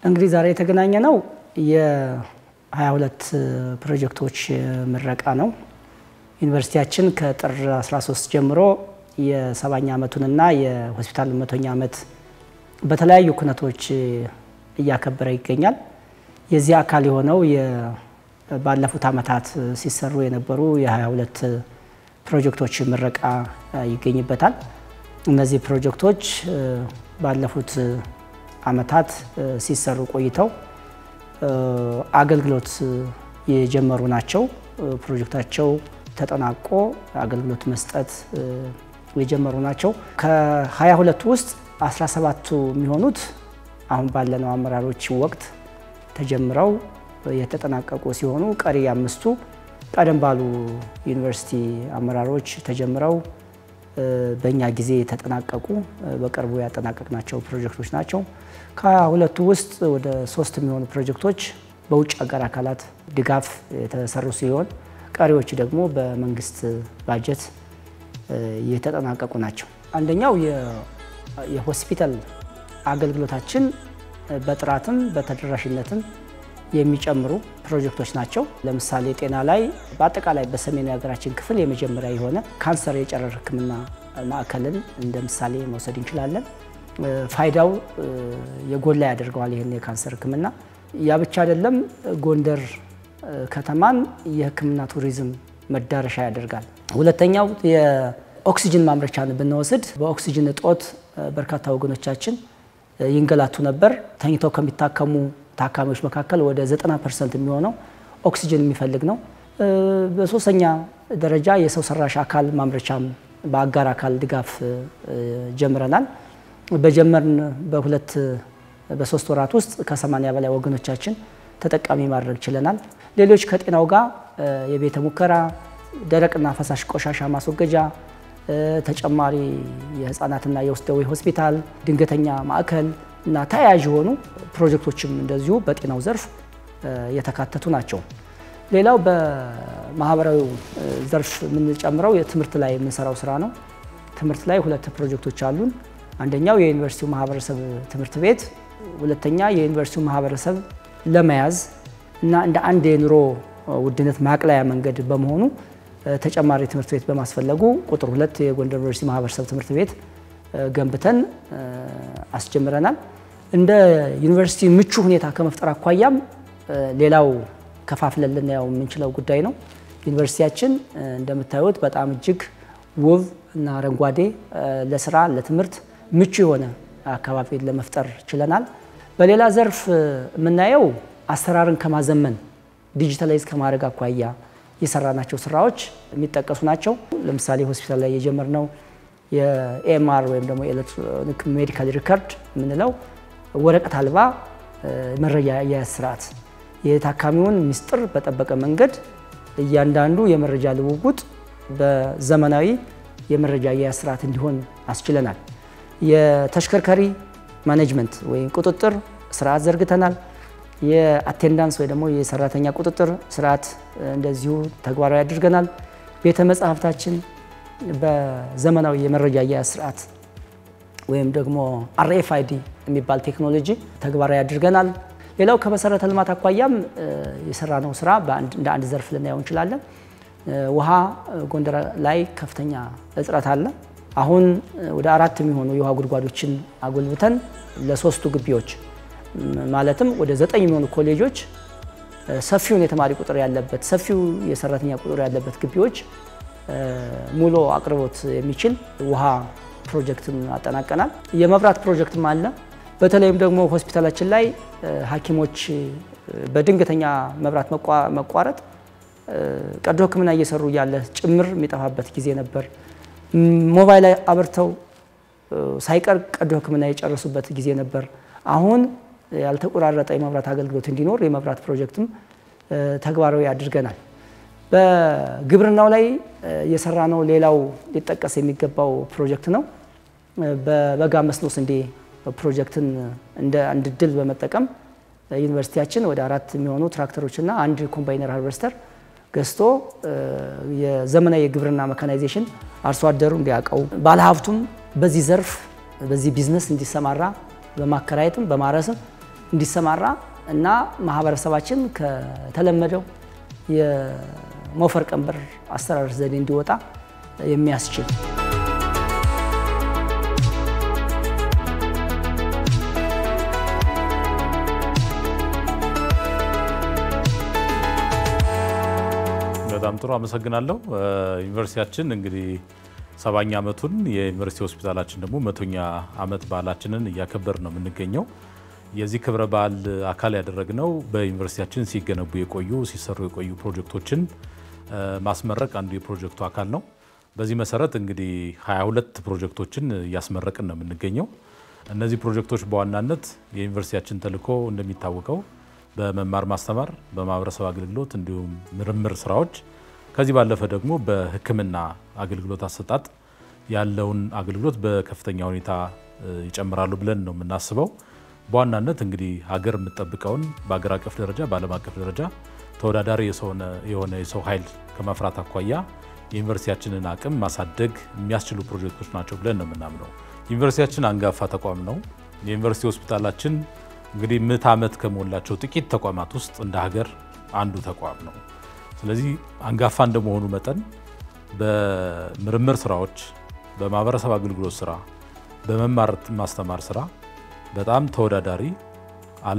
እንግዲህ ዛሬ የተገናኘነው የ22 ፕሮጀክቶች ምረቃ ነው። ዩኒቨርሲቲያችን ከጥር 13 ጀምሮ የ7ኛ ዓመቱንና የሆስፒታል 100ኛ ዓመት በተለያዩ ኩነቶች እያከበረ ይገኛል። የዚህ አካል የሆነው ባለፉት ዓመታት ሲሰሩ የነበሩ የ22 ፕሮጀክቶች ምረቃ ይገኝበታል። እነዚህ ፕሮጀክቶች ባለፉት ዓመታት ሲሰሩ ቆይተው አገልግሎት የጀመሩ ናቸው። ፕሮጀክታቸው ተጠናቆ አገልግሎት መስጠት የጀመሩ ናቸው። ከ22 ውስጥ 17ቱ የሚሆኑት አሁን ባለነው አመራሮች ወቅት ተጀምረው የተጠናቀቁ ሲሆኑ ቀሪ 5ቱ ቀደም ባሉ ዩኒቨርሲቲ አመራሮች ተጀምረው በእኛ ጊዜ የተጠናቀቁ በቅርቡ ያጠናቀቅናቸው ፕሮጀክቶች ናቸው። ከሁለቱ ውስጥ ወደ 3 የሚሆኑ ፕሮጀክቶች በውጭ ሀገር አካላት ድጋፍ የተሰሩ ሲሆን ቀሪዎች ደግሞ በመንግስት ባጀት የተጠናቀቁ ናቸው። አንደኛው የሆስፒታል አገልግሎታችን በጥራትም በተደራሽነትም የሚጨምሩ ፕሮጀክቶች ናቸው። ለምሳሌ ጤና ላይ በአጠቃላይ በሰሜኑ የሀገራችን ክፍል የመጀመሪያ የሆነ ካንሰር የጨረር ሕክምና ማዕከልን እንደ ምሳሌ መውሰድ እንችላለን። ፋይዳው የጎላ ያደርገዋል ይሄን የካንሰር ሕክምና። ያ ብቻ አይደለም፣ ጎንደር ከተማን የሕክምና ቱሪዝም መዳረሻ ያደርጋል። ሁለተኛው የኦክሲጅን ማምረቻን ብንወስድ በኦክሲጅን እጦት በርካታ ወገኖቻችን ይንገላቱ ነበር። ተኝተው ከሚታከሙ ታካሚዎች መካከል ወደ 90% የሚሆነው ኦክሲጅን የሚፈልግ ነው። በሶስተኛ ደረጃ የሰው ሰራሽ አካል ማምረቻም በአጋር አካል ድጋፍ ጀምረናል። በጀመርን በ3 ወራት ውስጥ ከ80 በላይ ወገኖቻችን ተጠቃሚ ማድረግ ችለናል። ሌሎች ከጤናው ጋር የቤተ ሙከራ፣ ደረቅና ፈሳሽ ቆሻሻ ማስወገጃ፣ ተጨማሪ የህፃናትና የውስጥ ደዌ ሆስፒታል፣ ድንገተኛ ማዕከል እና ተያያዥ የሆኑ ፕሮጀክቶችም እንደዚሁ በጤናው ዘርፍ የተካተቱ ናቸው። ሌላው በማህበራዊ ዘርፍ የምንጨምረው የትምህርት ላይ የምንሰራው ስራ ነው። ትምህርት ላይ 2 ፕሮጀክቶች አሉን። አንደኛው የዩኒቨርሲቲው ማህበረሰብ ትምህርት ቤት፣ ሁለተኛ የዩኒቨርሲቲው ማህበረሰብ ለመያዝ እና እንደ አንድ የኑሮ ውድነት ማቅለያ መንገድ በመሆኑ ተጨማሪ ትምህርት ቤት በማስፈለጉ ቁጥር 2 የጎንደር ዩኒቨርሲቲ ማህበረሰብ ትምህርት ቤት ገንብተን አስጀምረናል። እንደ ዩኒቨርሲቲ ምቹ ሁኔታ ከመፍጠር አኳያም ሌላው ከፋፍለን ልናየው የምንችለው ጉዳይ ነው። ዩኒቨርሲቲያችን እንደምታዩት በጣም እጅግ ውብ እና አረንጓዴ ለስራ ለትምህርት ምቹ የሆነ አካባቢ ለመፍጠር ችለናል። በሌላ ዘርፍ የምናየው አሰራርን ከማዘመን ዲጂታላይዝ ከማድረግ አኳያ የሰራናቸው ስራዎች የሚጠቀሱ ናቸው። ለምሳሌ ሆስፒታል ላይ የጀመርነው የኤምአር ወይም ደግሞ ኤሌክትሮኒክ ሜዲካል ሪከርድ የምንለው ወረቀት አልባ መረጃ አያያዝ ስርዓት የታካሚውን ምስጢር በጠበቀ መንገድ እያንዳንዱ የመረጃ ልውውጥ በዘመናዊ የመረጃ አያያዝ ስርዓት እንዲሆን አስችለናል። የተሽከርካሪ ማኔጅመንት ወይም ቁጥጥር ስርዓት ዘርግተናል። የአቴንዳንስ ወይ ደግሞ የሰራተኛ ቁጥጥር ስርዓት እንደዚሁ ተግባራዊ አድርገናል። ቤተ መጻሕፍታችን በዘመናዊ የመረጃ አያያዝ ስርዓት ወይም ደግሞ RFID የሚባል ቴክኖሎጂ ተግባራዊ አድርገናል። ሌላው ከመሰረተ ልማት አኳያም የሰራነው ስራ እንደ አንድ ዘርፍ ልናየው እንችላለን። ውሃ ጎንደር ላይ ከፍተኛ እጥረት አለ። አሁን ወደ 4 የሚሆኑ የውሃ ጉድጓዶችን አጎልብተን ለ3ቱ ግቢዎች ማለትም ወደ 9 የሚሆኑ ኮሌጆች ሰፊውን የተማሪ ቁጥር ያለበት ሰፊው የሰራተኛ ቁጥር ያለበት ግቢዎች ሙሉ አቅርቦት የሚችል ውሃ ፕሮጀክትን አጠናቀናል። የመብራት ፕሮጀክትም አለ። በተለይም ደግሞ ሆስፒታላችን ላይ ሐኪሞች በድንገተኛ መብራት መቋረጥ ቀዶ ሕክምና እየሰሩ ያለ ጭምር የሚጠፋበት ጊዜ ነበር። ሞባይል ላይ አብርተው ሳይቀር ቀዶ ሕክምና የጨረሱበት ጊዜ ነበር። አሁን ያልተቆራረጠ የመብራት አገልግሎት እንዲኖር የመብራት ፕሮጀክትም ተግባራዊ አድርገናል። በግብርናው ላይ የሰራነው ሌላው ሊጠቀስ የሚገባው ፕሮጀክት ነው። በበጋ መስኖ ስንዴ ፕሮጀክትን እንደ አንድ ድል በመጠቀም ዩኒቨርሲቲያችን ወደ 4 የሚሆኑ ትራክተሮችና 1 ኮምባይነር ሃርቨስተር ገዝቶ የዘመናዊ የግብርና መካናይዜሽን አርሶ አደሩ እንዲያቀው ባለሀብቱም በዚህ ዘርፍ በዚህ ቢዝነስ እንዲሰማራ በማከራየትም በማረስም እንዲሰማራ እና ማህበረሰባችን ከተለመደው የሞፈር ቀንበር አስተራረስ ዘዴ እንዲወጣ የሚያስችል በጣም ጥሩ አመሰግናለሁ። ዩኒቨርሲቲያችን እንግዲህ 70ኛ ዓመቱን የዩኒቨርሲቲ ሆስፒታላችን ደግሞ 100ኛ ዓመት በዓላችንን እያከበር ነው የምንገኘው። የዚህ ክብረ በዓል አካል ያደረግነው በዩኒቨርሲቲያችን ሲገነቡ የቆዩ ሲሰሩ የቆዩ ፕሮጀክቶችን ማስመረቅ አንዱ የፕሮጀክቱ አካል ነው። በዚህ መሰረት እንግዲህ 22 ፕሮጀክቶችን እያስመረቅን ነው የምንገኘው። እነዚህ ፕሮጀክቶች በዋናነት የዩኒቨርሲቲያችን ተልዕኮ እንደሚታወቀው በመማር ማስተማር፣ በማህበረሰብ አገልግሎት እንዲሁም ምርምር ስራዎች ከዚህ ባለፈ ደግሞ በሕክምና አገልግሎት አሰጣጥ ያለውን አገልግሎት በከፍተኛ ሁኔታ ይጨምራሉ ብለን ነው የምናስበው። በዋናነት እንግዲህ ሀገር የምትጠብቀውን በአገር አቀፍ ደረጃ በዓለም አቀፍ ደረጃ ተወዳዳሪ የሆነ የሰው ኃይል ከማፍራት አኳያ የዩኒቨርሲቲያችንን አቅም ማሳደግ የሚያስችሉ ፕሮጀክቶች ናቸው ብለን ነው የምናምነው። ዩኒቨርሲቲያችን አንጋፋ ተቋም ነው። የዩኒቨርሲቲ ሆስፒታላችን እንግዲህ 100 ዓመት ከሞላቸው ጥቂት ተቋማት ውስጥ እንደ ሀገር አንዱ ተቋም ነው። ስለዚህ አንጋፋ እንደመሆኑ መጠን በምርምር ስራዎች፣ በማህበረሰብ አገልግሎት ስራ፣ በመማር ማስተማር ስራ በጣም ተወዳዳሪ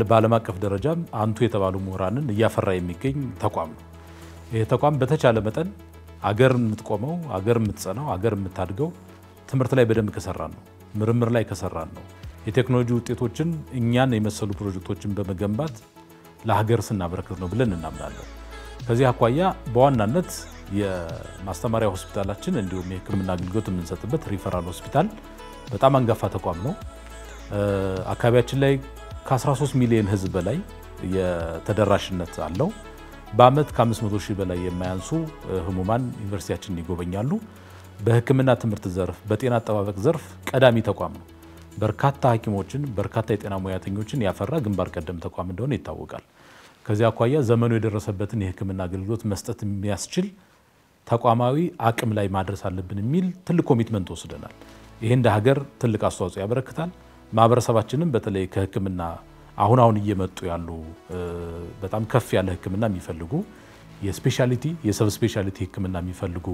በዓለም አቀፍ ደረጃ አንቱ የተባሉ ምሁራንን እያፈራ የሚገኝ ተቋም ነው። ይሄ ተቋም በተቻለ መጠን አገር የምትቆመው አገር የምትጸናው አገር የምታድገው ትምህርት ላይ በደንብ ከሰራን ነው፣ ምርምር ላይ ከሰራን ነው። የቴክኖሎጂ ውጤቶችን እኛን የመሰሉ ፕሮጀክቶችን በመገንባት ለሀገር ስናበረክት ነው ብለን እናምናለን። ከዚህ አኳያ በዋናነት የማስተማሪያ ሆስፒታላችን እንዲሁም የሕክምና አገልግሎት የምንሰጥበት ሪፈራል ሆስፒታል በጣም አንጋፋ ተቋም ነው። አካባቢያችን ላይ ከ13 ሚሊዮን ህዝብ በላይ የተደራሽነት አለው። በአመት ከ500 ሺህ በላይ የማያንሱ ህሙማን ዩኒቨርሲቲያችንን ይጎበኛሉ። በሕክምና ትምህርት ዘርፍ በጤና አጠባበቅ ዘርፍ ቀዳሚ ተቋም ነው። በርካታ ሐኪሞችን በርካታ የጤና ሙያተኞችን ያፈራ ግንባር ቀደም ተቋም እንደሆነ ይታወቃል። ከዚያ አኳያ ዘመኑ የደረሰበትን የሕክምና አገልግሎት መስጠት የሚያስችል ተቋማዊ አቅም ላይ ማድረስ አለብን የሚል ትልቅ ኮሚትመንት ወስደናል። ይሄ እንደ ሀገር ትልቅ አስተዋጽኦ ያበረክታል። ማህበረሰባችንም በተለይ ከሕክምና አሁን እየመጡ ያሉ በጣም ከፍ ያለ ሕክምና የሚፈልጉ የስፔሻሊቲ የሰብ ስፔሻሊቲ ሕክምና የሚፈልጉ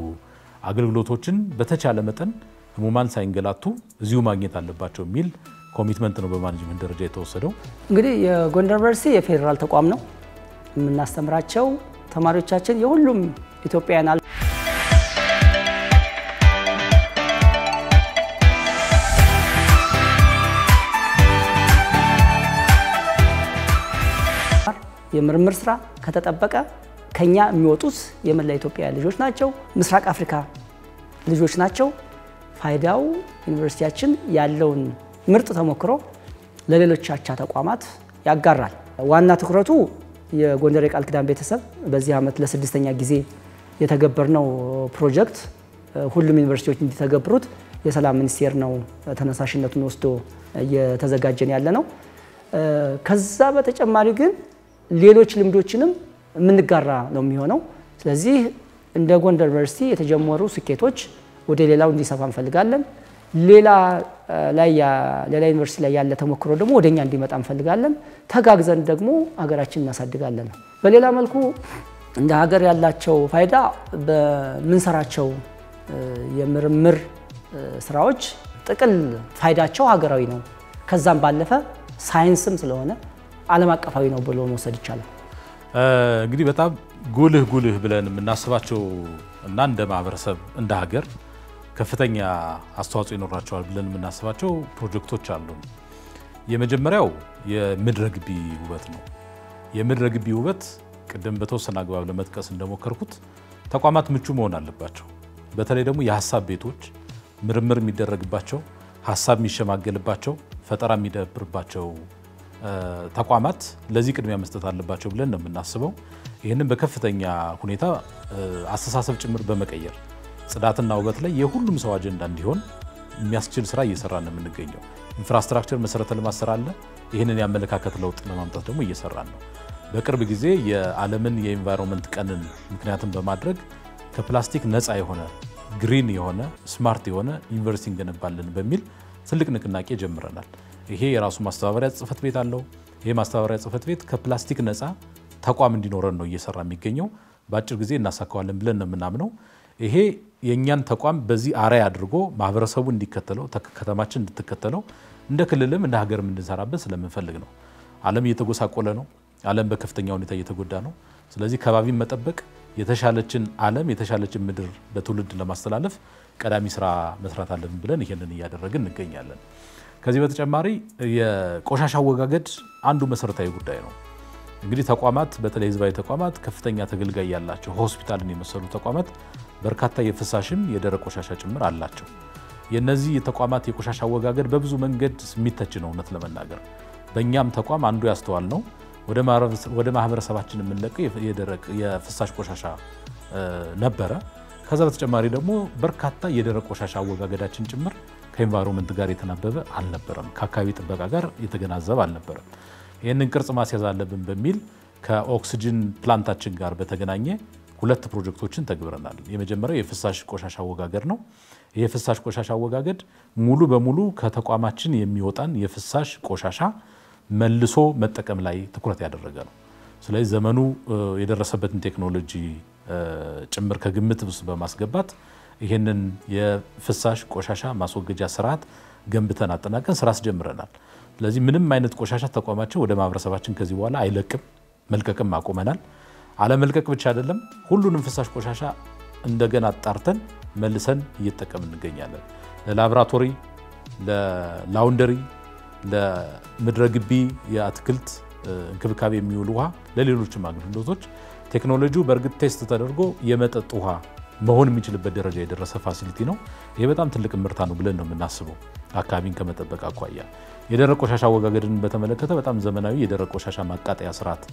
አገልግሎቶችን በተቻለ መጠን ህሙማን ሳይንገላቱ እዚሁ ማግኘት አለባቸው የሚል ኮሚትመንት ነው በማኔጅመንት ደረጃ የተወሰደው። እንግዲህ የጎንደር ዩኒቨርሲቲ የፌደራል ተቋም ነው። የምናስተምራቸው ተማሪዎቻችን የሁሉም ኢትዮጵያውያን የምርምር ስራ ከተጠበቀ ከኛ የሚወጡት የመላ ኢትዮጵያ ልጆች ናቸው። ምስራቅ አፍሪካ ልጆች ናቸው። ፋይዳው ዩኒቨርሲቲያችን ያለውን ምርጥ ተሞክሮ ለሌሎች አቻ ተቋማት ያጋራል። ዋና ትኩረቱ የጎንደር የቃል ኪዳን ቤተሰብ በዚህ ዓመት ለ6ኛ ጊዜ የተገበርነው ፕሮጀክት ሁሉም ዩኒቨርሲቲዎች እንዲተገብሩት የሰላም ሚኒስቴር ነው ተነሳሽነቱን ወስዶ እየተዘጋጀን ያለ ነው። ከዛ በተጨማሪ ግን ሌሎች ልምዶችንም የምንጋራ ነው የሚሆነው። ስለዚህ እንደ ጎንደር ዩኒቨርሲቲ የተጀመሩ ስኬቶች ወደ ሌላው እንዲሰፋ እንፈልጋለን። ሌላ ዩኒቨርሲቲ ላይ ያለ ተሞክሮ ደግሞ ወደኛ እንዲመጣ እንፈልጋለን። ተጋግዘን ደግሞ ሀገራችንን እናሳድጋለን። በሌላ መልኩ እንደ ሀገር ያላቸው ፋይዳ በምንሰራቸው የምርምር ስራዎች ጥቅል ፋይዳቸው ሀገራዊ ነው። ከዛም ባለፈ ሳይንስም ስለሆነ ዓለም አቀፋዊ ነው ብሎ መውሰድ ይቻላል። እንግዲህ በጣም ጉልህ ብለን የምናስባቸው እና እንደ ማህበረሰብ እንደ ሀገር ከፍተኛ አስተዋጽኦ ይኖራቸዋል ብለን የምናስባቸው ፕሮጀክቶች አሉ። የመጀመሪያው የምድረ ግቢ ውበት ነው። የምድረ ግቢ ውበት ቅድም በተወሰነ አግባብ ለመጥቀስ እንደሞከርኩት ተቋማት ምቹ መሆን አለባቸው። በተለይ ደግሞ የሐሳብ ቤቶች ምርምር የሚደረግባቸው ሐሳብ የሚሸማገልባቸው ፈጠራ የሚደብርባቸው ተቋማት ለዚህ ቅድሚያ መስጠት አለባቸው ብለን ነው የምናስበው። ይህንን በከፍተኛ ሁኔታ አስተሳሰብ ጭምር በመቀየር ጽዳትና ውበት ላይ የሁሉም ሰው አጀንዳ እንዲሆን የሚያስችል ስራ እየሰራን ነው የምንገኘው። ኢንፍራስትራክቸር መሰረተ ልማት ስራ አለ። ይህንን ያመለካከት ለውጥ ለማምጣት ደግሞ እየሰራን ነው። በቅርብ ጊዜ የዓለምን የኢንቫይሮንመንት ቀንን ምክንያቱም በማድረግ ከፕላስቲክ ነፃ የሆነ ግሪን የሆነ ስማርት የሆነ ዩኒቨርሲቲ እንገነባለን በሚል ትልቅ ንቅናቄ ጀምረናል። ይሄ የራሱ ማስተባበሪያ ጽሕፈት ቤት አለው። ይሄ ማስተባበሪያ ጽህፈት ቤት ከፕላስቲክ ነፃ ተቋም እንዲኖረን ነው እየሰራ የሚገኘው። በአጭር ጊዜ እናሳካዋለን ብለን ነው የምናምነው። ይሄ የኛን ተቋም በዚህ አራያ አድርጎ ማህበረሰቡ እንዲከተለው ከተማችን እንድትከተለው እንደ ክልልም እንደ ሀገርም እንድንሰራበት ስለምንፈልግ ነው። ዓለም እየተጎሳቆለ ነው። ዓለም በከፍተኛ ሁኔታ እየተጎዳ ነው። ስለዚህ ከባቢን መጠበቅ የተሻለችን ዓለም የተሻለችን ምድር ለትውልድ ለማስተላለፍ ቀዳሚ ስራ መስራት አለብን ብለን ይሄንን እያደረግን እንገኛለን። ከዚህ በተጨማሪ የቆሻሻ አወጋገድ አንዱ መሰረታዊ ጉዳይ ነው። እንግዲህ ተቋማት በተለይ ህዝባዊ ተቋማት ከፍተኛ ተገልጋይ ያላቸው ሆስፒታልን የመሰሉ ተቋማት በርካታ የፍሳሽም የደረቅ ቆሻሻ ጭምር አላቸው። የነዚህ የተቋማት የቆሻሻ አወጋገድ በብዙ መንገድ የሚተች ነው እውነት ለመናገር። በእኛም ተቋም አንዱ ያስተዋል ነው ወደ ማህበረሰባችን የምንለቀው የደረቅ የፍሳሽ ቆሻሻ ነበረ። ከዛ በተጨማሪ ደግሞ በርካታ የደረቅ ቆሻሻ አወጋገዳችን ጭምር ከኤንቫይሮንመንት ጋር የተናበበ አልነበረም፣ ከአካባቢ ጥበቃ ጋር የተገናዘበ አልነበረም። ይህንን ቅርጽ ማስያዝ አለብን በሚል ከኦክሲጅን ፕላንታችን ጋር በተገናኘ 2 ፕሮጀክቶችን ተግብረናል። የመጀመሪያው የፍሳሽ ቆሻሻ አወጋገድ ነው። ይሄ የፍሳሽ ቆሻሻ አወጋገድ ሙሉ በሙሉ ከተቋማችን የሚወጣን የፍሳሽ ቆሻሻ መልሶ መጠቀም ላይ ትኩረት ያደረገ ነው። ስለዚህ ዘመኑ የደረሰበትን ቴክኖሎጂ ጭምር ከግምት ውስጥ በማስገባት ይሄንን የፍሳሽ ቆሻሻ ማስወገጃ ስርዓት ገንብተን አጠናቀን ስራ አስጀምረናል። ስለዚህ ምንም አይነት ቆሻሻ ተቋማችን ወደ ማህበረሰባችን ከዚህ በኋላ አይለቅም፣ መልቀቅም አቆመናል። አለመልቀቅ ብቻ አይደለም፣ ሁሉንም ፍሳሽ ቆሻሻ እንደገና አጣርተን መልሰን እየተጠቀምን እንገኛለን። ለላቦራቶሪ፣ ለላውንደሪ፣ ለምድረ ግቢ የአትክልት እንክብካቤ የሚውል ውሃ፣ ለሌሎችም አገልግሎቶች ቴክኖሎጂው በእርግጥ ቴስት ተደርጎ የመጠጥ ውሃ መሆን የሚችልበት ደረጃ የደረሰ ፋሲሊቲ ነው። ይሄ በጣም ትልቅ ምርታ ነው ብለን ነው የምናስበው አካባቢን ከመጠበቅ አኳያ። የደረቅ ቆሻሻ አወጋገድን በተመለከተ በጣም ዘመናዊ የደረቅ ቆሻሻ ማቃጠያ ስርዓት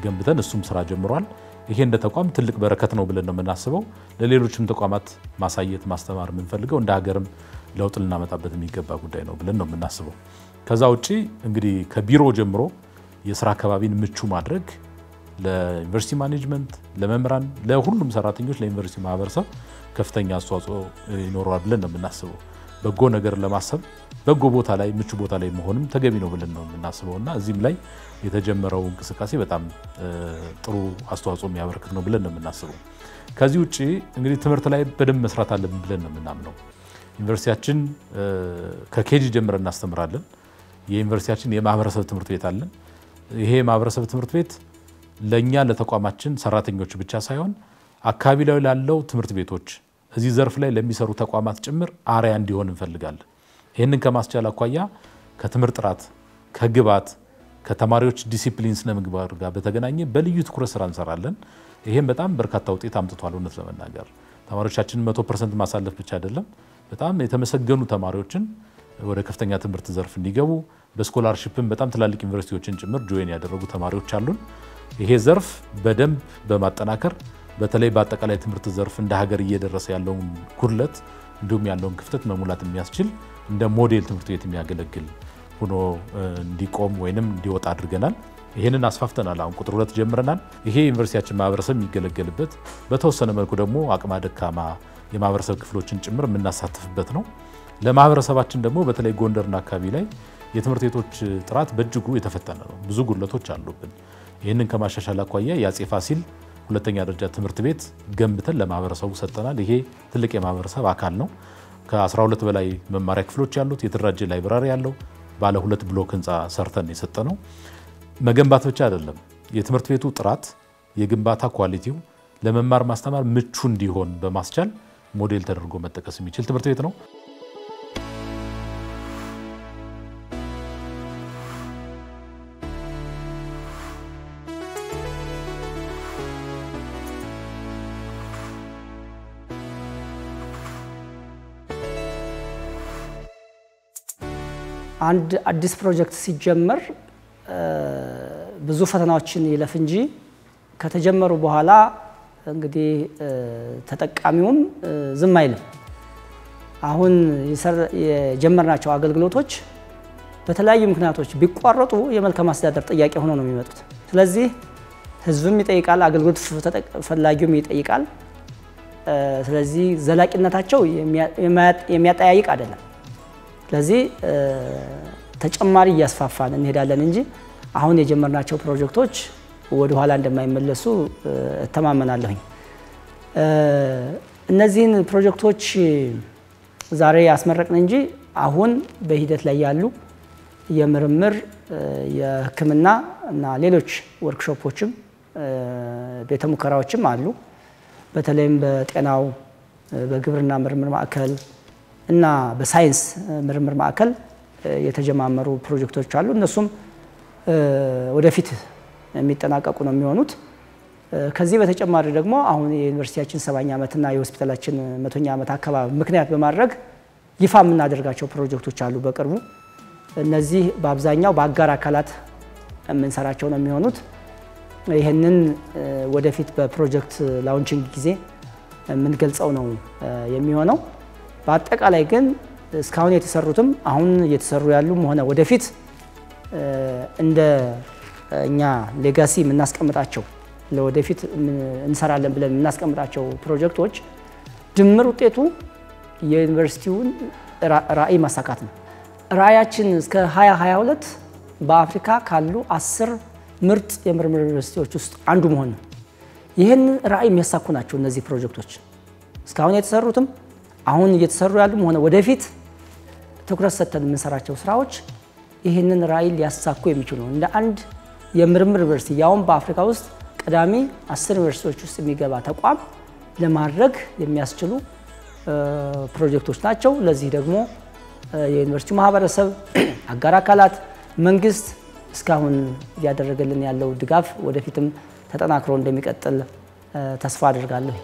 ገንብተን እሱም ስራ ጀምሯል። ይሄ እንደ ተቋም ትልቅ በረከት ነው ብለን ነው የምናስበው። ለሌሎችም ተቋማት ማሳየት ማስተማር የምንፈልገው እንደ ሀገርም ለውጥ ልናመጣበት የሚገባ ጉዳይ ነው ብለን ነው የምናስበው። ከዛ ውጪ እንግዲህ ከቢሮ ጀምሮ የስራ አካባቢን ምቹ ማድረግ ለዩኒቨርሲቲ ማኔጅመንት፣ ለመምህራን፣ ለሁሉም ሰራተኞች፣ ለዩኒቨርሲቲ ማህበረሰብ ከፍተኛ አስተዋጽኦ ይኖረዋል ብለን ነው የምናስበው። በጎ ነገር ለማሰብ በጎ ቦታ ላይ ምቹ ቦታ ላይ መሆንም ተገቢ ነው ብለን ነው የምናስበውና እዚህም ላይ የተጀመረው እንቅስቃሴ በጣም ጥሩ አስተዋጽኦ የሚያበረክት ነው ብለን ነው የምናስበው። ከዚህ ውጪ እንግዲህ ትምህርት ላይ በደንብ መስራት አለብን ብለን ነው የምናምነው። ዩኒቨርሲቲያችን ከኬጂ ጀምረን እናስተምራለን። የዩኒቨርሲቲያችን የማህበረሰብ ትምህርት ቤት አለን። ይሄ የማህበረሰብ ትምህርት ቤት ለኛ ለተቋማችን ሰራተኞች ብቻ ሳይሆን አካባቢ ላይ ላለው ትምህርት ቤቶች እዚህ ዘርፍ ላይ ለሚሰሩ ተቋማት ጭምር አርአያ እንዲሆን እንፈልጋለን። ይሄንን ከማስቻል አኳያ ከትምህርት ጥራት፣ ከግብዓት፣ ከተማሪዎች ዲሲፕሊን ስነ ምግባር ጋር በተገናኘ በልዩ ትኩረት ስራ እንሰራለን። ይሄም በጣም በርካታ ውጤት አምጥቷል። እውነት ለመናገር ተማሪዎቻችን 100% ማሳለፍ ብቻ አይደለም፣ በጣም የተመሰገኑ ተማሪዎችን ወደ ከፍተኛ ትምህርት ዘርፍ እንዲገቡ በስኮላርሺፕም በጣም ትላልቅ ዩኒቨርሲቲዎችን ጭምር ጆይን ያደረጉ ተማሪዎች አሉን። ይሄ ዘርፍ በደንብ በማጠናከር በተለይ በአጠቃላይ ትምህርት ዘርፍ እንደ ሀገር እየደረሰ ያለውን ጉድለት እንዲሁም ያለውን ክፍተት መሙላት የሚያስችል እንደ ሞዴል ትምህርት ቤት የሚያገለግል ሆኖ እንዲቆም ወይንም እንዲወጣ አድርገናል። ይሄንን አስፋፍተናል። አሁን ቁጥር 2 ጀምረናል። ይሄ ዩኒቨርሲቲያችን ማህበረሰብ የሚገለገልበት በተወሰነ መልኩ ደግሞ አቅመ ደካማ የማህበረሰብ ክፍሎችን ጭምር የምናሳትፍበት ነው። ለማህበረሰባችን ደግሞ በተለይ ጎንደርና አካባቢ ላይ የትምህርት ቤቶች ጥራት በእጅጉ የተፈተነ ነው። ብዙ ጉድለቶች አሉብን። ይህንን ከማሻሻል አኳያ የአፄ ፋሲል ሁለተኛ ደረጃ ትምህርት ቤት ገንብተን ለማህበረሰቡ ሰጠናል። ይሄ ትልቅ የማህበረሰብ አካል ነው። ከ12 በላይ መማሪያ ክፍሎች ያሉት የተደራጀ ላይብራሪ ያለው ባለ 2 ብሎክ ህንፃ ሰርተን የሰጠነው። መገንባት ብቻ አይደለም፣ የትምህርት ቤቱ ጥራት፣ የግንባታ ኳሊቲው ለመማር ማስተማር ምቹ እንዲሆን በማስቻል ሞዴል ተደርጎ መጠቀስ የሚችል ትምህርት ቤት ነው። አንድ አዲስ ፕሮጀክት ሲጀመር ብዙ ፈተናዎችን ይለፍ እንጂ ከተጀመሩ በኋላ እንግዲህ ተጠቃሚውም ዝም አይልም። አሁን የጀመርናቸው አገልግሎቶች በተለያዩ ምክንያቶች ቢቋረጡ የመልካም አስተዳደር ጥያቄ ሆኖ ነው የሚመጡት። ስለዚህ ህዝብም ይጠይቃል፣ አገልግሎት ፈላጊውም ይጠይቃል። ስለዚህ ዘላቂነታቸው የሚያጠያይቅ አይደለም። ስለዚህ ተጨማሪ እያስፋፋን እንሄዳለን እንጂ አሁን የጀመርናቸው ፕሮጀክቶች ወደ ኋላ እንደማይመለሱ እተማመናለሁኝ። እነዚህን ፕሮጀክቶች ዛሬ ያስመረቅን እንጂ አሁን በሂደት ላይ ያሉ የምርምር የሕክምና እና ሌሎች ወርክሾፖችም ቤተ ሙከራዎችም አሉ። በተለይም በጤናው በግብርና ምርምር ማዕከል እና በሳይንስ ምርምር ማዕከል የተጀማመሩ ፕሮጀክቶች አሉ። እነሱም ወደፊት የሚጠናቀቁ ነው የሚሆኑት። ከዚህ በተጨማሪ ደግሞ አሁን የዩኒቨርሲቲያችን 70ኛ ዓመትና የሆስፒታላችን 100ኛ ዓመት አካባቢ ምክንያት በማድረግ ይፋ የምናደርጋቸው ፕሮጀክቶች አሉ በቅርቡ። እነዚህ በአብዛኛው በአጋር አካላት የምንሰራቸው ነው የሚሆኑት። ይህንን ወደፊት በፕሮጀክት ላውንቺንግ ጊዜ የምንገልጸው ነው የሚሆነው። በአጠቃላይ ግን እስካሁን የተሰሩትም አሁን እየተሰሩ ያሉም ሆነ ወደፊት እንደ እኛ ሌጋሲ የምናስቀምጣቸው ለወደፊት እንሰራለን ብለን የምናስቀምጣቸው ፕሮጀክቶች ድምር ውጤቱ የዩኒቨርሲቲውን ራዕይ ማሳካት ነው። ራዕያችን እስከ 2022 በአፍሪካ ካሉ 10 ምርጥ የምርምር ዩኒቨርሲቲዎች ውስጥ አንዱ መሆን ነው። ይህን ራዕይ የሚያሳኩ ናቸው እነዚህ ፕሮጀክቶች። እስካሁን የተሰሩትም አሁን እየተሰሩ ያሉም ሆነ ወደፊት ትኩረት ሰጥተን የምንሰራቸው ስራዎች ይህንን ራዕይ ሊያሳኩ የሚችሉ ነው። እንደ አንድ የምርምር ዩኒቨርሲቲ ያውም በአፍሪካ ውስጥ ቀዳሚ 10 ዩኒቨርሲቲዎች ውስጥ የሚገባ ተቋም ለማድረግ የሚያስችሉ ፕሮጀክቶች ናቸው። ለዚህ ደግሞ የዩኒቨርሲቲው ማህበረሰብ፣ አጋር አካላት፣ መንግስት እስካሁን እያደረገልን ያለው ድጋፍ ወደፊትም ተጠናክሮ እንደሚቀጥል ተስፋ አድርጋለሁ።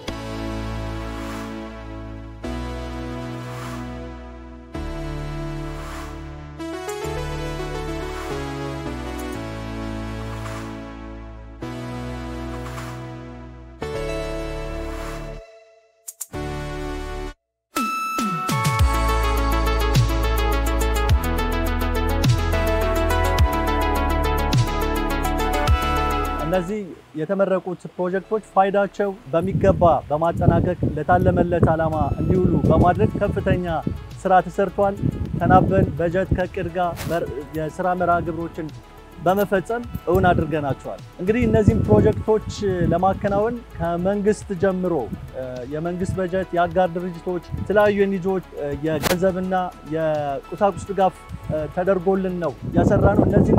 እነዚህ የተመረቁት ፕሮጀክቶች ፋይዳቸው በሚገባ በማጠናቀቅ ለታለመለት ዓላማ እንዲውሉ በማድረግ ከፍተኛ ስራ ተሰርቷል። ተናበን በጀት ከእቅድ ጋር የስራ መርሃ ግብሮችን በመፈጸም እውን አድርገናቸዋል። እንግዲህ እነዚህን ፕሮጀክቶች ለማከናወን ከመንግስት ጀምሮ የመንግስት በጀት፣ የአጋር ድርጅቶች፣ የተለያዩ ኤንጂኦዎች የገንዘብና የቁሳቁስ ድጋፍ ተደርጎልን ነው ያሰራነው። እነዚህ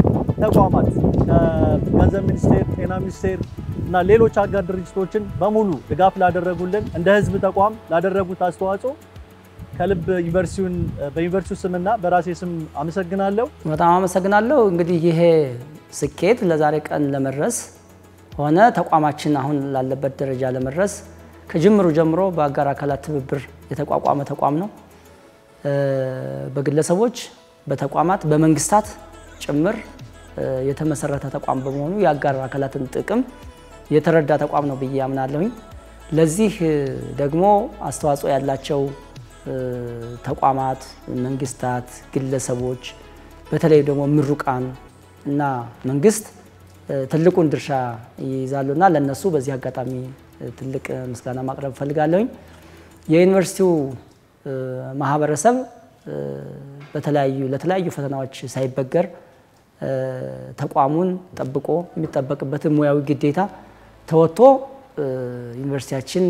ተቋማት ከገንዘብ ሚኒስቴር፣ ጤና ሚኒስቴር እና ሌሎች አጋር ድርጅቶችን በሙሉ ድጋፍ ላደረጉልን እንደ ህዝብ ተቋም ላደረጉት አስተዋጽኦ ከልብ ዩኒቨርሲቲውን በዩኒቨርሲቲው ስምና በራሴ ስም አመሰግናለሁ። በጣም አመሰግናለሁ። እንግዲህ ይሄ ስኬት ለዛሬ ቀን ለመድረስ ሆነ ተቋማችን አሁን ላለበት ደረጃ ለመድረስ ከጅምሩ ጀምሮ በአጋር አካላት ትብብር የተቋቋመ ተቋም ነው። በግለሰቦች፣ በተቋማት፣ በመንግስታት ጭምር የተመሰረተ ተቋም በመሆኑ የአጋር አካላትን ጥቅም የተረዳ ተቋም ነው ብዬ አምናለሁኝ። ለዚህ ደግሞ አስተዋጽኦ ያላቸው ተቋማት፣ መንግስታት፣ ግለሰቦች በተለይ ደግሞ ምሩቃን እና መንግስት ትልቁን ድርሻ ይይዛሉና ለነሱ በዚህ አጋጣሚ ትልቅ ምስጋና ማቅረብ ፈልጋለሁኝ። የዩኒቨርሲቲው ማህበረሰብ ለተለያዩ ፈተናዎች ሳይበገር ተቋሙን ጠብቆ የሚጠበቅበትን ሙያዊ ግዴታ ተወጥቶ ዩኒቨርሲቲያችን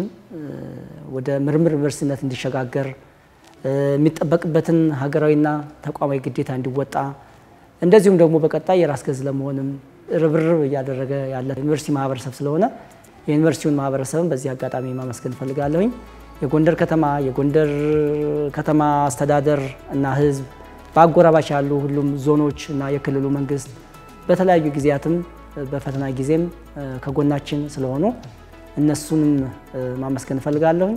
ወደ ምርምር ዩኒቨርሲቲነት እንዲሸጋገር የሚጠበቅበትን ሀገራዊና ተቋማዊ ግዴታ እንዲወጣ እንደዚሁም ደግሞ በቀጣይ የራስ ገዝ ለመሆንም ርብርብ እያደረገ ያለ ዩኒቨርሲቲ ማህበረሰብ ስለሆነ የዩኒቨርሲቲውን ማህበረሰብን በዚህ አጋጣሚ ማመስገን ፈልጋለሁኝ። የጎንደር ከተማ አስተዳደር እና ህዝብ በአጎራባች ያሉ ሁሉም ዞኖች እና የክልሉ መንግስት በተለያዩ ጊዜያትም በፈተና ጊዜም ከጎናችን ስለሆኑ እነሱንም ማመስገን ፈልጋለሁ።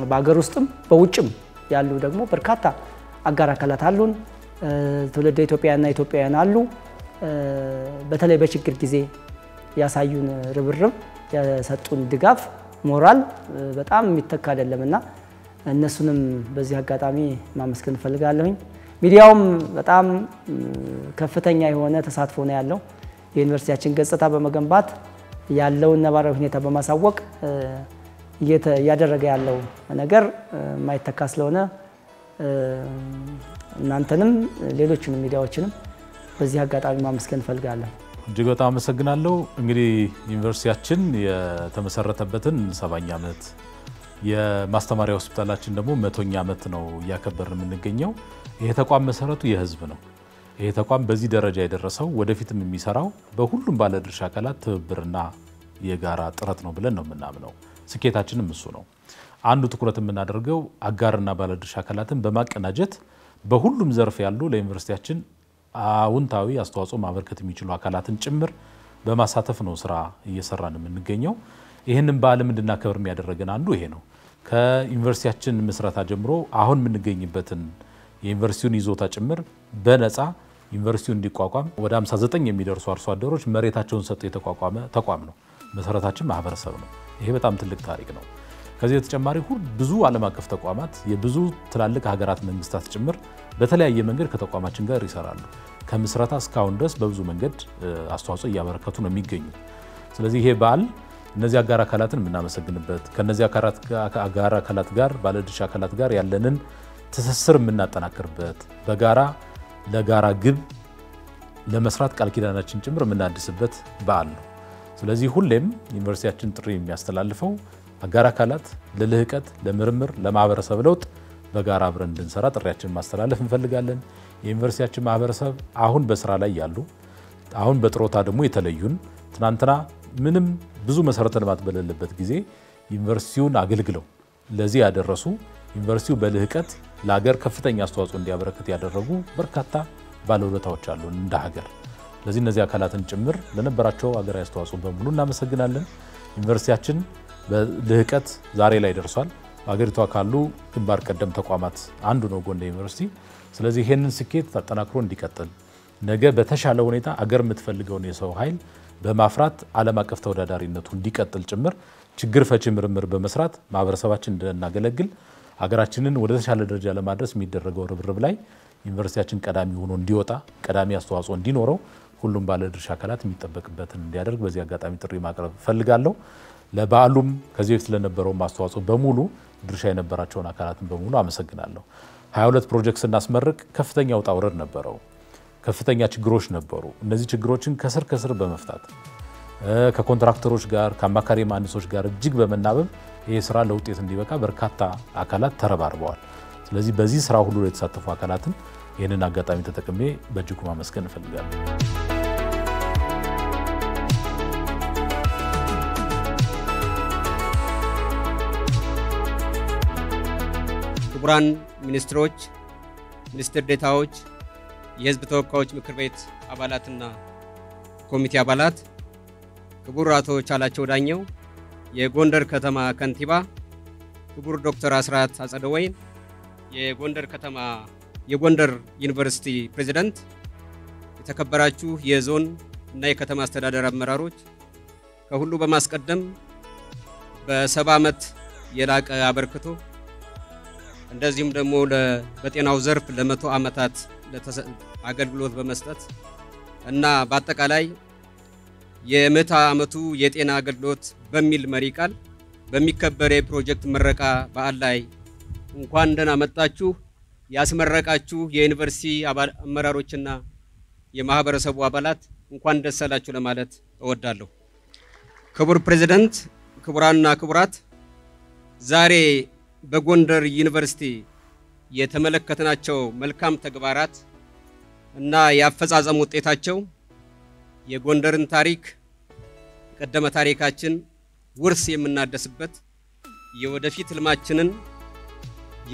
በአገር ውስጥም በውጭም ያሉ ደግሞ በርካታ አጋር አካላት አሉን። ትውልደ ኢትዮጵያውያንና ኢትዮጵያውያን አሉ። በተለይ በችግር ጊዜ ያሳዩን ርብርብ፣ የሰጡን ድጋፍ፣ ሞራል በጣም የሚተካ አይደለምና እነሱንም በዚህ አጋጣሚ ማመስገን ፈልጋለሁ። ሚዲያውም በጣም ከፍተኛ የሆነ ተሳትፎ ነው ያለው። የዩኒቨርሲቲያችን ገጽታ በመገንባት ያለውን ነባራዊ ሁኔታ በማሳወቅ እያደረገ ያለው ነገር ማይተካ ስለሆነ እናንተንም ሌሎችንም ሚዲያዎችንም በዚህ አጋጣሚ ማመስገን ፈልጋለሁ። እጅግ በጣም አመሰግናለሁ። እንግዲህ ዩኒቨርሲቲያችን የተመሰረተበትን 7ኛ ዓመት የማስተማሪያ ሆስፒታላችን ደግሞ 100ኛ ዓመት ነው እያከበርን የምንገኘው። ይሄ ተቋም መሰረቱ የህዝብ ነው። ይሄ ተቋም በዚህ ደረጃ የደረሰው ወደፊትም የሚሰራው በሁሉም ባለድርሻ አካላት ትብብርና የጋራ ጥረት ነው ብለን ነው የምናምነው። ስኬታችንም እሱ ነው። አንዱ ትኩረት የምናደርገው አጋርና ባለድርሻ አካላትን በማቀናጀት በሁሉም ዘርፍ ያሉ ለዩኒቨርሲቲያችን አውንታዊ አስተዋጽኦ ማበርከት የሚችሉ አካላትን ጭምር በማሳተፍ ነው ስራ እየሰራን የምንገኘው። ይሄንን በዓለም እንድናከብር የሚያደርገን አንዱ ይሄ ነው። ከዩኒቨርሲቲያችን ምስረታ ጀምሮ አሁን የምንገኝበትን የዩኒቨርሲቲውን ይዞታ ጭምር በነፃ ዩኒቨርሲቲው እንዲቋቋም ወደ 59 የሚደርሱ አርሶ አደሮች መሬታቸውን ሰጥተው የተቋቋመ ተቋም ነው። መሰረታችን ማህበረሰብ ነው። ይሄ በጣም ትልቅ ታሪክ ነው። ከዚህ በተጨማሪ ብዙ ዓለም አቀፍ ተቋማት የብዙ ትላልቅ ሀገራት መንግስታት ጭምር በተለያየ መንገድ ከተቋማችን ጋር ይሰራሉ። ከምስረታ እስካሁን ድረስ በብዙ መንገድ አስተዋጽኦ እያበረከቱ ነው የሚገኙ። ስለዚህ ይሄ በዓል እነዚህ አጋር አካላትን የምናመሰግንበት ከነዚህ አጋር አካላት ጋር ባለድርሻ አካላት ጋር ያለንን ትስስር የምናጠናክርበት በጋራ ለጋራ ግብ ለመስራት ቃል ኪዳናችን ጭምር የምናድስበት በዓል ነው። ስለዚህ ሁሌም ዩኒቨርሲቲያችን ጥሪ የሚያስተላልፈው አጋር አካላት ለልህቀት፣ ለምርምር፣ ለማህበረሰብ ለውጥ በጋራ አብረን እንድንሰራ ጥሪያችንን ማስተላለፍ እንፈልጋለን። የዩኒቨርሲቲያችን ማህበረሰብ አሁን በስራ ላይ ያሉ አሁን በጥሮታ ደግሞ የተለዩን ትናንትና ምንም ብዙ መሰረተ ልማት በሌለበት ጊዜ ዩኒቨርሲቲውን አገልግለው ለዚህ ያደረሱ ዩኒቨርሲቲው በልህቀት ለሀገር ከፍተኛ አስተዋጽኦ እንዲያበረክት ያደረጉ በርካታ ባለውለታዎች አሉ እንደ ሀገር። ስለዚህ እነዚህ አካላትን ጭምር ለነበራቸው ሀገራዊ አስተዋጽኦ በሙሉ እናመሰግናለን። ዩኒቨርሲቲያችን በልህቀት ዛሬ ላይ ደርሷል። ሀገሪቷ ካሉ ግንባር ቀደም ተቋማት አንዱ ነው ጎንደር ዩኒቨርሲቲ። ስለዚህ ይሄንን ስኬት ተጠናክሮ እንዲቀጥል ነገ በተሻለ ሁኔታ አገር የምትፈልገውን የሰው ኃይል በማፍራት ዓለም አቀፍ ተወዳዳሪነቱ እንዲቀጥል ጭምር ችግር ፈቺ ምርምር በመስራት ማህበረሰባችን እንድናገለግል ሀገራችንን ወደ ተሻለ ደረጃ ለማድረስ የሚደረገው ርብርብ ላይ ዩኒቨርሲቲያችን ቀዳሚ ሆኖ እንዲወጣ ቀዳሚ አስተዋጽኦ እንዲኖረው ሁሉም ባለድርሻ አካላት የሚጠበቅበትን እንዲያደርግ በዚህ አጋጣሚ ጥሪ ማቅረብ ፈልጋለሁ። ለበዓሉም ከዚህ በፊት ለነበረው አስተዋጽኦ በሙሉ ድርሻ የነበራቸውን አካላትን በሙሉ አመሰግናለሁ። 22 ፕሮጀክት ስናስመርቅ ከፍተኛ ውጣ ውረድ ነበረው። ከፍተኛ ችግሮች ነበሩ። እነዚህ ችግሮችን ከስር በመፍታት ከኮንትራክተሮች ጋር ከአማካሪ መሐንዲሶች ጋር እጅግ በመናበብ ይሄ ስራ ለውጤት እንዲበቃ በርካታ አካላት ተረባርበዋል። ስለዚህ በዚህ ስራ ሁሉ የተሳተፉ አካላትን ይህንን አጋጣሚ ተጠቅሜ በእጅጉ ማመስገን እፈልጋለሁ። ክቡራን ሚኒስትሮች፣ ሚኒስትር ዴታዎች፣ የህዝብ ተወካዮች ምክር ቤት አባላትና ኮሚቴ አባላት፣ ክቡር አቶ ቻላቸው ዳኘው የጎንደር ከተማ ከንቲባ፣ ክቡር ዶክተር አስራት አጸደወይን የጎንደር ከተማ የጎንደር ዩኒቨርሲቲ ፕሬዝዳንት፣ የተከበራችሁ የዞን እና የከተማ አስተዳደር አመራሮች፣ ከሁሉ በማስቀደም በ70 ዓመት የላቀ አበርክቶ እንደዚሁም ደግሞ በጤናው ዘርፍ ለ100 ዓመታት አገልግሎት በመስጠት እና በአጠቃላይ የ100 ዓመቱ የጤና አገልግሎት በሚል መሪ ቃል በሚከበር የፕሮጀክት ምረቃ በዓል ላይ እንኳን ደህና መጣችሁ ያስመረቃችሁ የዩኒቨርሲቲ አመራሮችና የማህበረሰቡ አባላት እንኳን ደስ አላችሁ ለማለት እወዳለሁ። ክቡር ፕሬዝዳንት፣ ክቡራንና ክቡራት፣ ዛሬ በጎንደር ዩኒቨርሲቲ የተመለከትናቸው መልካም ተግባራት እና ያፈጻጸም ውጤታቸው የጎንደርን ታሪክ ቀደመ ታሪካችን ውርስ የምናደስበት የወደፊት ህልማችንን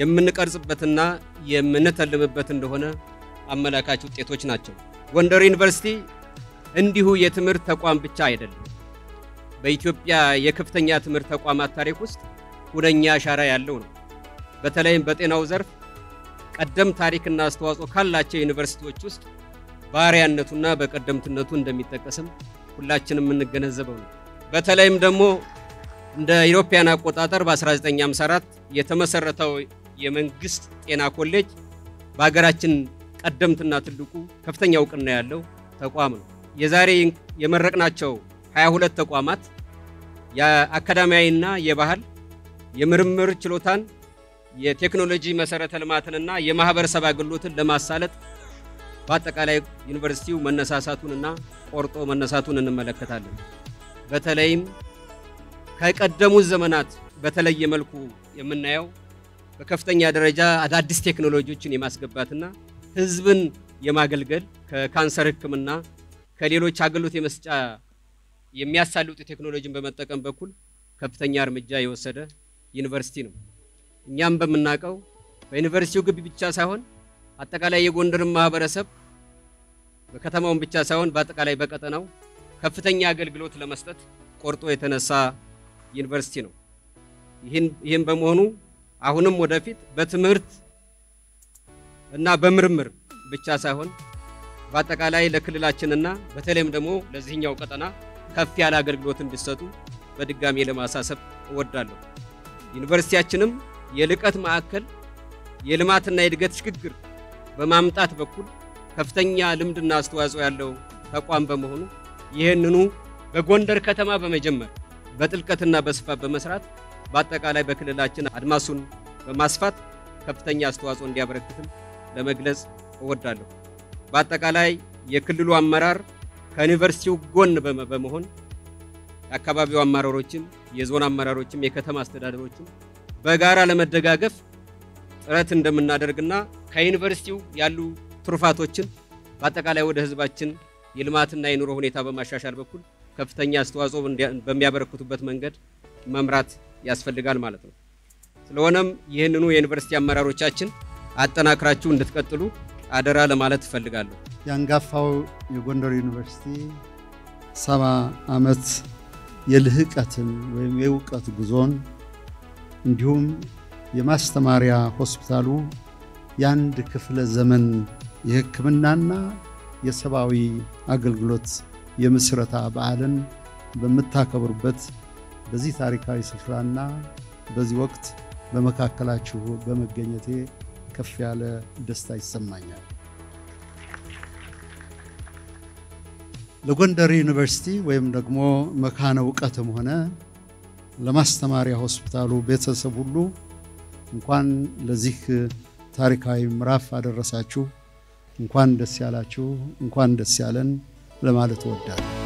የምንቀርጽበትና የምንተልምበት እንደሆነ አመላካች ውጤቶች ናቸው። ጎንደር ዩኒቨርሲቲ እንዲሁ የትምህርት ተቋም ብቻ አይደለም። በኢትዮጵያ የከፍተኛ ትምህርት ተቋማት ታሪክ ውስጥ ሁነኛ አሻራ ያለው ነው። በተለይም በጤናው ዘርፍ ቀደም ታሪክና አስተዋጽኦ ካላቸው ዩኒቨርሲቲዎች ውስጥ ባሪያነቱና በቀደምትነቱ እንደሚጠቀስም ሁላችንም የምንገነዘበው ነው። በተለይም ደግሞ እንደ ኢሮፒያን አቆጣጠር በ1954 የተመሰረተው የመንግስት ጤና ኮሌጅ በሀገራችን ቀደምትና ትልቁ ከፍተኛ እውቅና ያለው ተቋም ነው። የዛሬ የመረቅናቸው 22 ተቋማት የአካዳሚያዊና የባህል የምርምር ችሎታን የቴክኖሎጂ መሰረተ ልማትንና የማህበረሰብ አገልግሎትን ለማሳለጥ በአጠቃላይ ዩኒቨርሲቲው መነሳሳቱንና ቆርጦ መነሳቱን እንመለከታለን። በተለይም ከቀደሙት ዘመናት በተለየ መልኩ የምናየው በከፍተኛ ደረጃ አዳዲስ ቴክኖሎጂዎችን የማስገባትና ህዝብን የማገልገል ከካንሰር ህክምና ከሌሎች አገልግሎት የመስጫ የሚያሳልጡ ቴክኖሎጂን በመጠቀም በኩል ከፍተኛ እርምጃ የወሰደ ዩኒቨርሲቲ ነው። እኛም በመናቀው በዩኒቨርሲቲው ግቢ ብቻ ሳይሆን አጠቃላይ የጎንደር ማህበረሰብ በከተማው ብቻ ሳይሆን በአጠቃላይ በቀጠናው ከፍተኛ አገልግሎት ለመስጠት ቆርጦ የተነሳ ዩኒቨርሲቲ ነው። ይህን በመሆኑ አሁንም ወደፊት በትምህርት እና በምርምር ብቻ ሳይሆን በአጠቃላይ ለክልላችንና በተለይም ደግሞ ለዚህኛው ቀጠና ከፍ ያለ አገልግሎት እንዲሰጡ በድጋሚ ለማሳሰብ እወዳለሁ። ዩኒቨርሲቲያችንም የልቀት ማዕከል የልማትና የእድገት ሽግግር በማምጣት በኩል ከፍተኛ ልምድና አስተዋጽኦ ያለው ተቋም በመሆኑ ይህንኑ በጎንደር ከተማ በመጀመር በጥልቀትና በስፋት በመስራት በአጠቃላይ በክልላችን አድማሱን በማስፋት ከፍተኛ አስተዋጽኦ እንዲያበረክትም ለመግለጽ እወዳለሁ። በአጠቃላይ የክልሉ አመራር ከዩኒቨርሲቲው ጎን በመሆን የአካባቢው አመራሮችም የዞን አመራሮችም የከተማ አስተዳደሮችም በጋራ ለመደጋገፍ ጥረት እንደምናደርግና ከዩኒቨርሲቲው ያሉ ትሩፋቶችን በአጠቃላይ ወደ ህዝባችን የልማትና የኑሮ ሁኔታ በማሻሻል በኩል ከፍተኛ አስተዋጽኦ በሚያበረክቱበት መንገድ መምራት ያስፈልጋል ማለት ነው። ስለሆነም ይህንኑ የዩኒቨርሲቲ አመራሮቻችን አጠናክራችሁ እንድትቀጥሉ አደራ ለማለት እፈልጋለሁ። ያንጋፋው የጎንደር ዩኒቨርሲቲ 70 ዓመት የልህቀትን ወይም የእውቀት ጉዞን እንዲሁም የማስተማሪያ ሆስፒታሉ የአንድ ክፍለ ዘመን የሕክምናና የሰብአዊ አገልግሎት የምስረታ በዓልን በመታከብሩበት በዚህ ታሪካዊ ስፍራና በዚህ ወቅት በመካከላችሁ በመገኘቴ ከፍ ያለ ደስታ ይሰማኛል። ለጎንደር ዩኒቨርሲቲ ወይም ደግሞ መካነ ዕውቀትም ሆነ ለማስተማሪያ ሆስፒታሉ ቤተሰብ ሁሉ እንኳን ለዚህ ታሪካዊ ምዕራፍ አደረሳችሁ፣ እንኳን ደስ ያላችሁ፣ እንኳን ደስ ያለን ለማለት እወዳለሁ።